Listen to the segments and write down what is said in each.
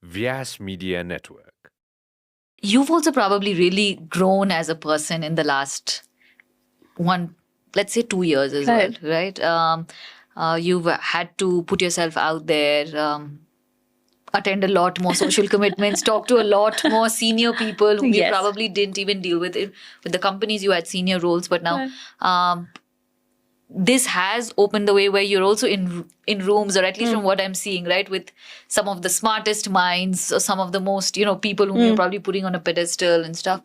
Vyas Media Network. You've also probably really grown as a person in the last let's say 2 years as well, right? You've had to put yourself out there, attend a lot more social commitments, talk to a lot more senior people who you probably didn't even deal with. With the companies, you had senior roles, but now this has opened the way where you're also in rooms, or at least from what I'm seeing, right, with some of the smartest minds or some of the most, people whom you're probably putting on a pedestal and stuff.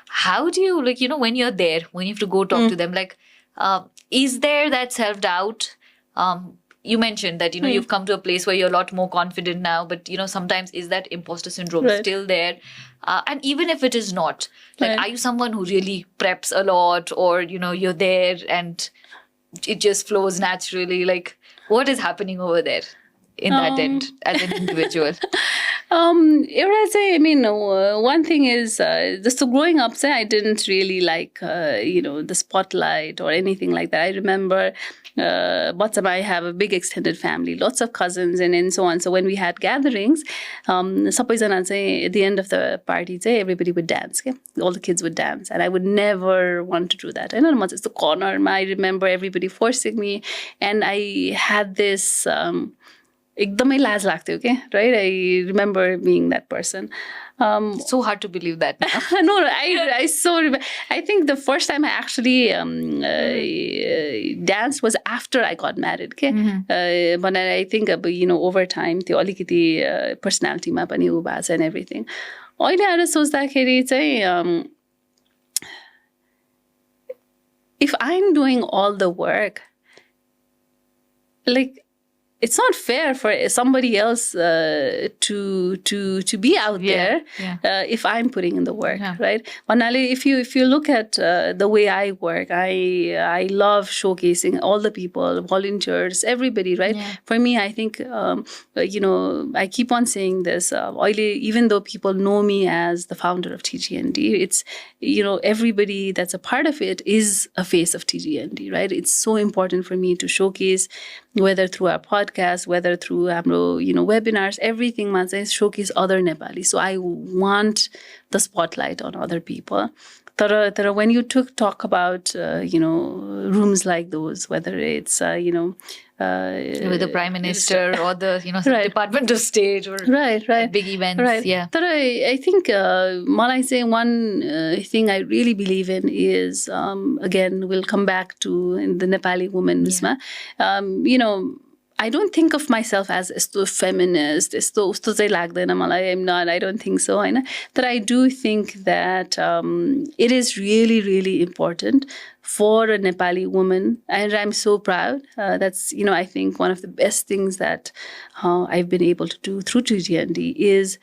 How do you, when you're there, when you have to go talk to them, is there that self-doubt? You mentioned that, you've come to a place where you're a lot more confident now, but, sometimes is that imposter syndrome still there? And even if it is not, are you someone who really preps a lot, or, you're there and it just flows naturally? What is happening over there in that end as an individual? One thing is, just growing up, I didn't really like, the spotlight or anything like that. I remember, I have a big extended family, lots of cousins and so on. So when we had gatherings, at the end of the party, everybody would dance. Okay? All the kids would dance, and I would never want to do that. I don't know, it's the corner. I remember everybody forcing me, and I had this. एकदमै लाज लाग्थ्यो के, right? I remember being that person. It's so hard to believe that now. No, I think the first time I actually danced was after I got married. Okay? But I think over time त्यो अलिकति personality-मा पनि उ भएको छ and everything. अहिले आएर सोच्दाखेरि चाहिँ if I'm doing all the work, it's not fair for somebody else to be out there if I'm putting in the work, right? If you look at the way I work, I love showcasing all the people, volunteers, everybody, right? For me, I think I keep on saying this. Even though people know me as the founder of TGND, it's everybody that's a part of it is a face of TGND, right? It's so important for me to showcase, whether through our podcast, whether through webinars, everything, showcase other Nepali. So I want the spotlight on other people. Tara, when you talk about rooms like those, whether it's with the Prime Minister or the Department of State or big events, But I think Malai say one thing I really believe in is again we'll come back to in the Nepali woman, I don't think of myself as a feminist. I'm not. I don't think so. But I do think that it is really, really important for a Nepali woman, and I'm so proud. That's I think one of the best things that I've been able to do through TGND is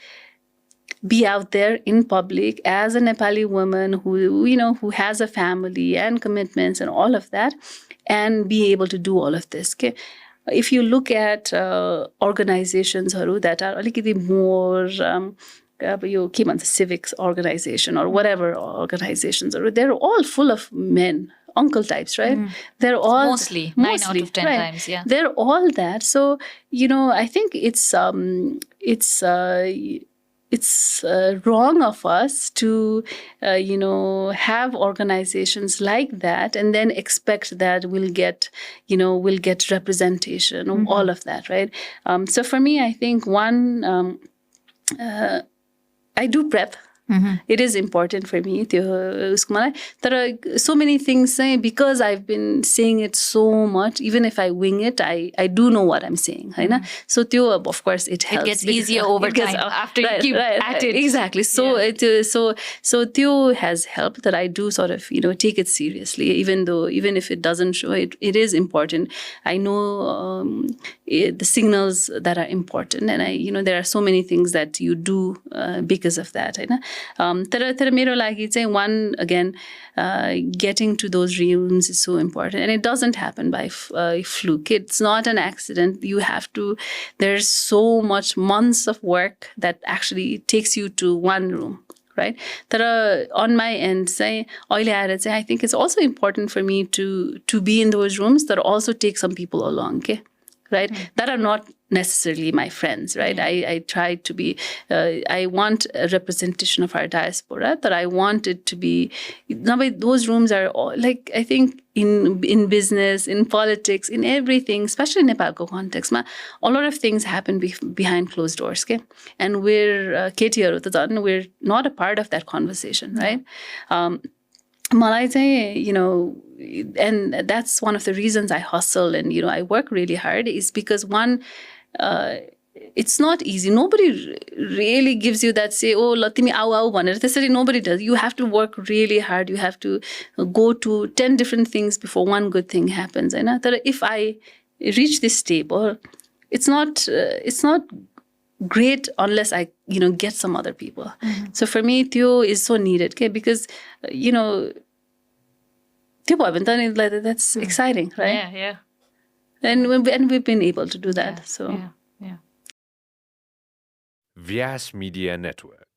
be out there in public as a Nepali woman who has a family and commitments and all of that, and be able to do all of this. Okay? If you look at organizations that are a little more civics organization or whatever organizations, they're all full of men, uncle types, right? They're all mostly 9 out of 10 times, They're all that. So I think it's wrong of us to, have organizations like that and then expect that we'll get representation of all of that, right? So for me, I think I do prep. It is important for me. So many things, because I've been saying it so much, even if I wing it, I do know what I'm saying. So of course it helps. It gets easier over time after you keep at it. Exactly. So Theo has helped that I do sort of take it seriously, even if it doesn't show it. It is important. I know the signals that are important, and there are so many things that you do because of that. तर मेरो लागि चाहिँ one again getting to those rooms is so important, and it doesn't happen by fluke. It's not an accident. You have to. There's so much months of work that actually takes you to one room. Right? But on my end, I think it's also important for me to be in those rooms that also take some people along. Okay? right? That are not necessarily my friends, right? I try to be, I want a representation of our diaspora, that I want it to be, those rooms are all, like, I think in business, in politics, in everything, especially in Nepalko context, a lot of things happen behind closed doors, okay? And we're we're not a part of that conversation, right? Malai चाहिँ, and that's one of the reasons I hustle and, I work really hard, is because one, it's not easy. Nobody really gives you that, say, oh, latimi au bhanera. Nobody does. You have to work really hard. You have to go to 10 different things before one good thing happens. But if I reach this table, it's not great unless I, get some other people. So for me, Tio is so needed, okay? Because, that's exciting, right? Yeah. And we've been able to do that. Yeah. Vyasa Media Network.